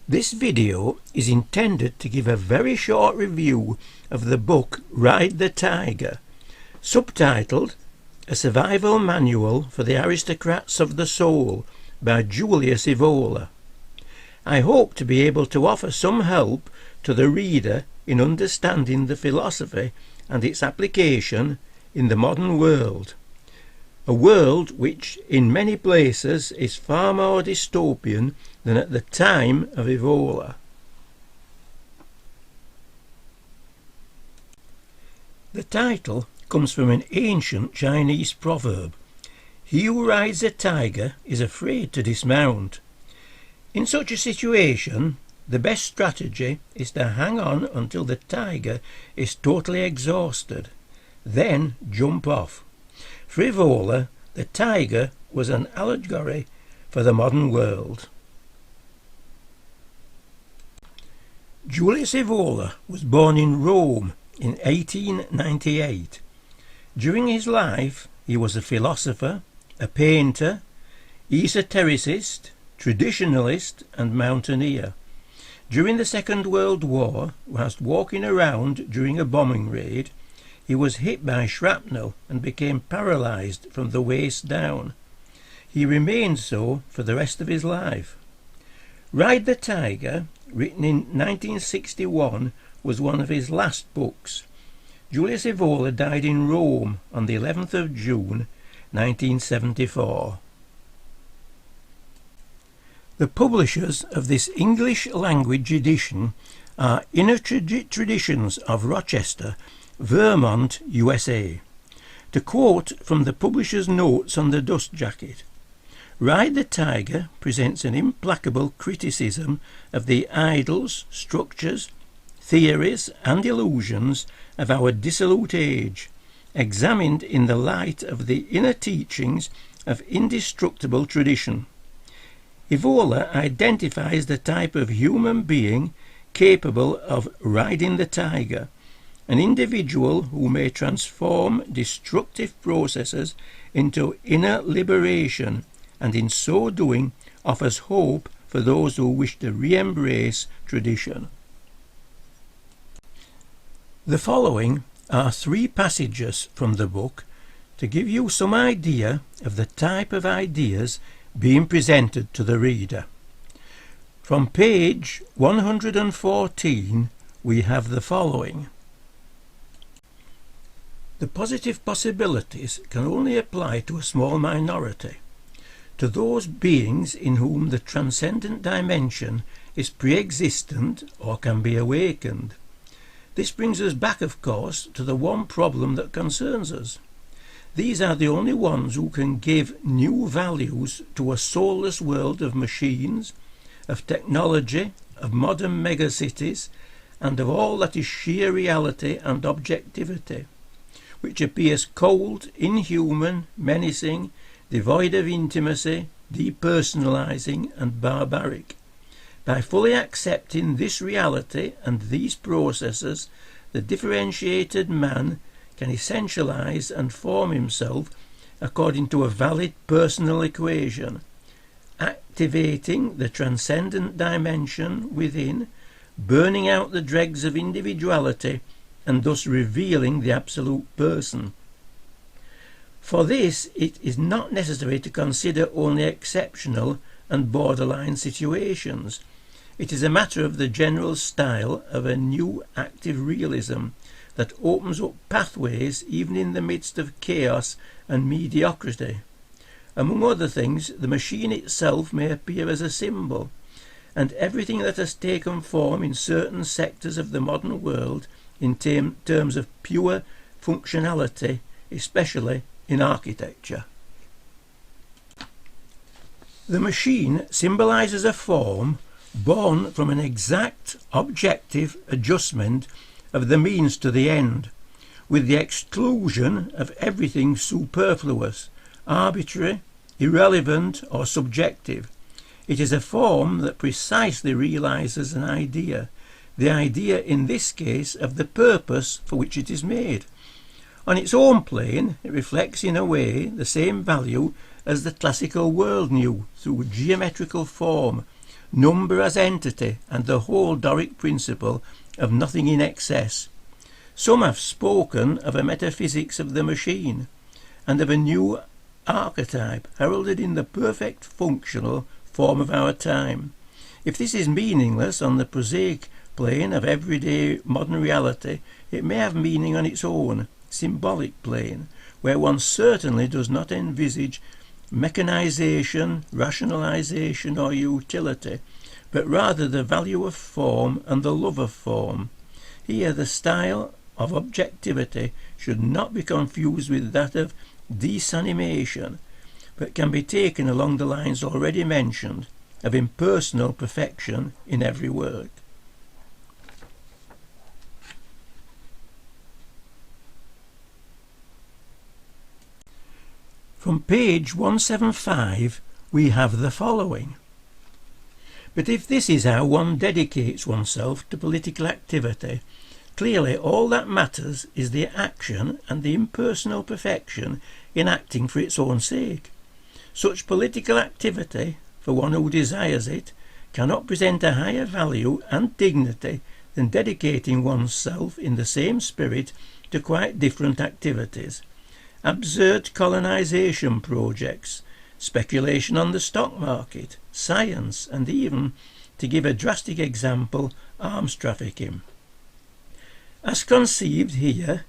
This video is intended to give a very short review of the book Ride the Tiger, subtitled A Survival Manual for the Aristocrats of the Soul by Julius Evola. I hope to be able to offer some help to the reader in understanding the philosophy and its application in the modern world, a world which in many places is far more dystopian than at the time of Evola. The title comes from an ancient Chinese proverb: "He who rides a tiger is afraid to dismount." In such a situation, the best strategy is to hang on until the tiger is totally exhausted, then jump off. For Evola, the tiger was an allegory for the modern world. Julius Evola was born in Rome in 1898. During his life, he was a philosopher, a painter, esotericist, traditionalist and mountaineer. During the Second World War, whilst walking around during a bombing raid, he was hit by shrapnel and became paralysed from the waist down. He remained so for the rest of his life. Ride the Tiger, written in 1961, was one of his last books. Julius Evola died in Rome on the 11th of June 1974. The publishers of this English language edition are Inner Traditions of Rochester, Vermont, USA. To quote from the publisher's notes on the dust jacket, Ride the Tiger presents an implacable criticism of the idols, structures, theories and illusions of our dissolute age, examined in the light of the inner teachings of indestructible tradition. Evola identifies the type of human being capable of riding the tiger, an individual who may transform destructive processes into inner liberation, and in so doing offers hope for those who wish to re-embrace tradition. The following are 3 passages from the book to give you some idea of the type of ideas being presented to the reader. From page 114 we have the following. The positive possibilities can only apply to a small minority, to those beings in whom the transcendent dimension is pre-existent or can be awakened. This brings us back, of course, to the one problem that concerns us. These are the only ones who can give new values to a soulless world of machines, of technology, of modern megacities, and of all that is sheer reality and objectivity, which appears cold, inhuman, menacing, devoid of intimacy, depersonalizing and barbaric. By fully accepting this reality and these processes, the differentiated man can essentialize and form himself according to a valid personal equation, activating the transcendent dimension within, burning out the dregs of individuality, and thus revealing the absolute person. For this, it is not necessary to consider only exceptional and borderline situations. It is a matter of the general style of a new active realism that opens up pathways even in the midst of chaos and mediocrity. Among other things, the machine itself may appear as a symbol, and everything that has taken form in certain sectors of the modern world in terms of pure functionality, especially in architecture. The machine symbolizes a form born from an exact objective adjustment of the means to the end, with the exclusion of everything superfluous, arbitrary, irrelevant or subjective. It is a form that precisely realizes an idea, the idea in this case of the purpose for which it is made. On its own plane, it reflects in a way the same value as the classical world knew through geometrical form, number as entity, and the whole Doric principle of nothing in excess. Some have spoken of a metaphysics of the machine, and of a new archetype heralded in the perfect functional form of our time. If this is meaningless on the prosaic plane of everyday modern reality, it may have meaning on its own symbolic plane, where one certainly does not envisage mechanization, rationalization or utility, but rather the value of form and the love of form. Here the style of objectivity should not be confused with that of desanimation, but can be taken along the lines already mentioned of impersonal perfection in every work. From page 175 we have the following. But if this is how one dedicates oneself to political activity, clearly all that matters is the action and the impersonal perfection in acting for its own sake. Such political activity, for one who desires it, cannot present a higher value and dignity than dedicating oneself in the same spirit to quite different activities. Absurd colonization projects, speculation on the stock market, science, and even, to give a drastic example, arms trafficking. As conceived here,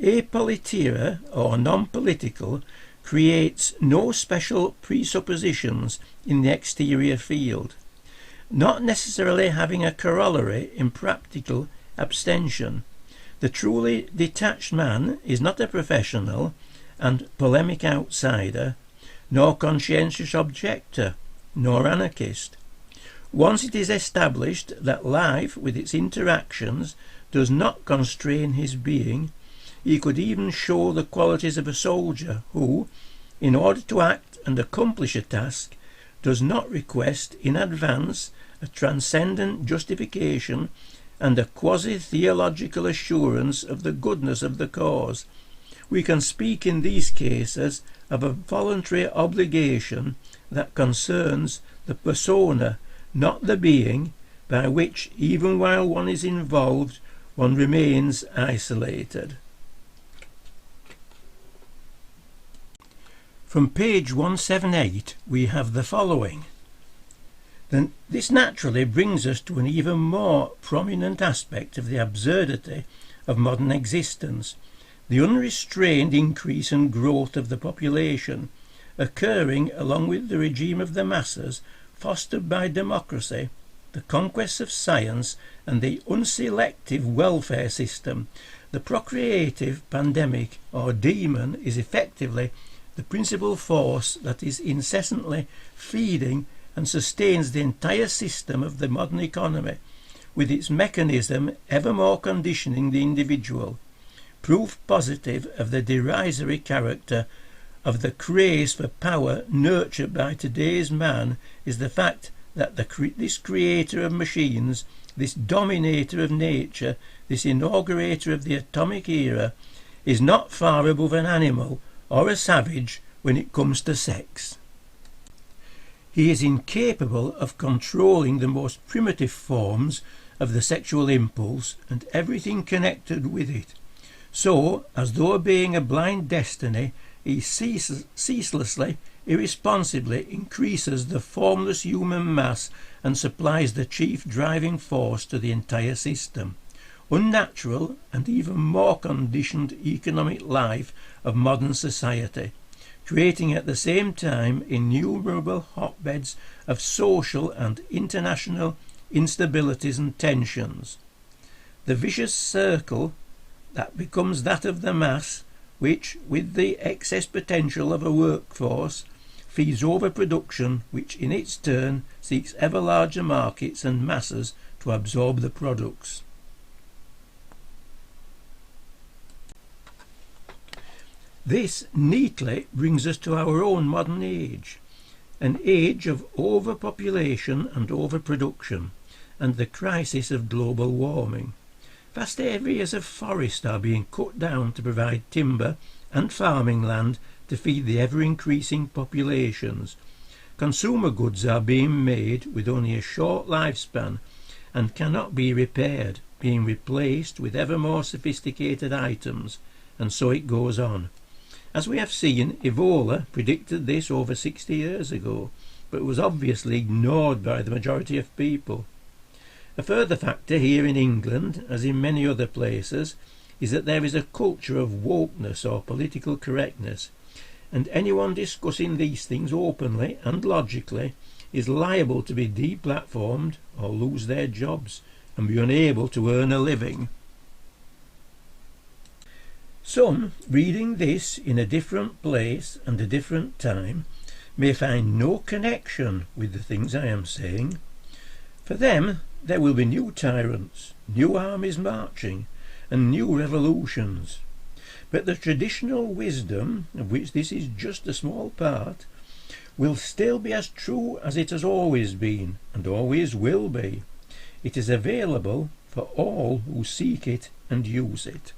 apolitera, or non-political, creates no special presuppositions in the exterior field, not necessarily having a corollary in practical abstention. The truly detached man is not a professional and polemic outsider, nor conscientious objector, nor anarchist. Once it is established that life with its interactions does not constrain his being, he could even show the qualities of a soldier who, in order to act and accomplish a task, does not request in advance a transcendent justification and a quasi-theological assurance of the goodness of the cause. We can speak in these cases of a voluntary obligation that concerns the persona, not the being, by which, even while one is involved, one remains isolated. From page 178 we have the following. Then this naturally brings us to an even more prominent aspect of the absurdity of modern existence, the unrestrained increase and growth of the population, occurring along with the regime of the masses fostered by democracy, the conquests of science, and the unselective welfare system. The procreative pandemic or demon is effectively the principal force that is incessantly feeding and sustains the entire system of the modern economy, with its mechanism ever more conditioning the individual. Proof positive of the derisory character of the craze for power nurtured by today's man is the fact that this creator of machines, this dominator of nature, this inaugurator of the atomic era, is not far above an animal or a savage when it comes to sex. He is incapable of controlling the most primitive forms of the sexual impulse and everything connected with it. So, as though obeying a blind destiny, he ceaselessly, irresponsibly increases the formless human mass and supplies the chief driving force to the entire system. Unnatural and even more conditioned economic life of modern society, creating at the same time innumerable hotbeds of social and international instabilities and tensions. The vicious circle that becomes that of the mass, which, with the excess potential of a workforce, feeds overproduction, which in its turn seeks ever larger markets and masses to absorb the products. This neatly brings us to our own modern age, an age of overpopulation and overproduction, and the crisis of global warming. Vast areas of forest are being cut down to provide timber and farming land to feed the ever-increasing populations. Consumer goods are being made with only a short lifespan and cannot be repaired, being replaced with ever more sophisticated items, and so it goes on. As we have seen, Evola predicted this over 60 years ago, but was obviously ignored by the majority of people. A further factor here in England, as in many other places, is that there is a culture of wokeness or political correctness, and anyone discussing these things openly and logically is liable to be deplatformed or lose their jobs and be unable to earn a living. Some, reading this in a different place and a different time, may find no connection with the things I am saying. For them, there will be new tyrants, new armies marching, and new revolutions. But the traditional wisdom, of which this is just a small part, will still be as true as it has always been and always will be. It is available for all who seek it and use it.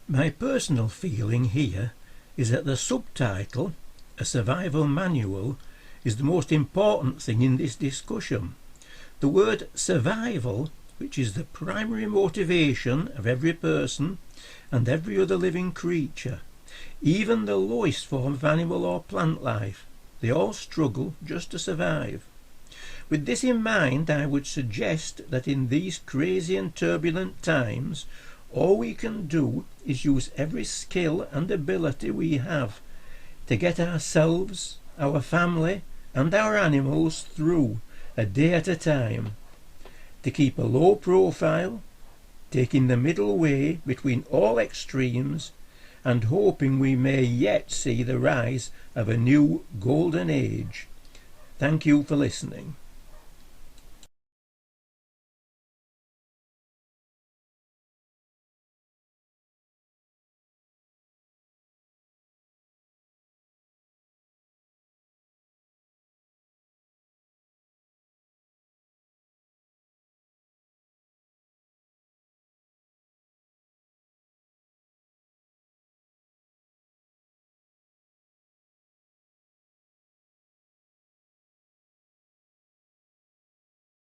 My personal feeling here is that the subtitle, A Survival Manual, is the most important thing in this discussion. The word survival, which is the primary motivation of every person and every other living creature, even the lowest form of animal or plant life, they all struggle just to survive. With this in mind, I would suggest that in these crazy and turbulent times, all we can do is use every skill and ability we have to get ourselves, our family, and our animals through a day at a time, to keep a low profile, taking the middle way between all extremes, and hoping we may yet see the rise of a new golden age. Thank you for listening.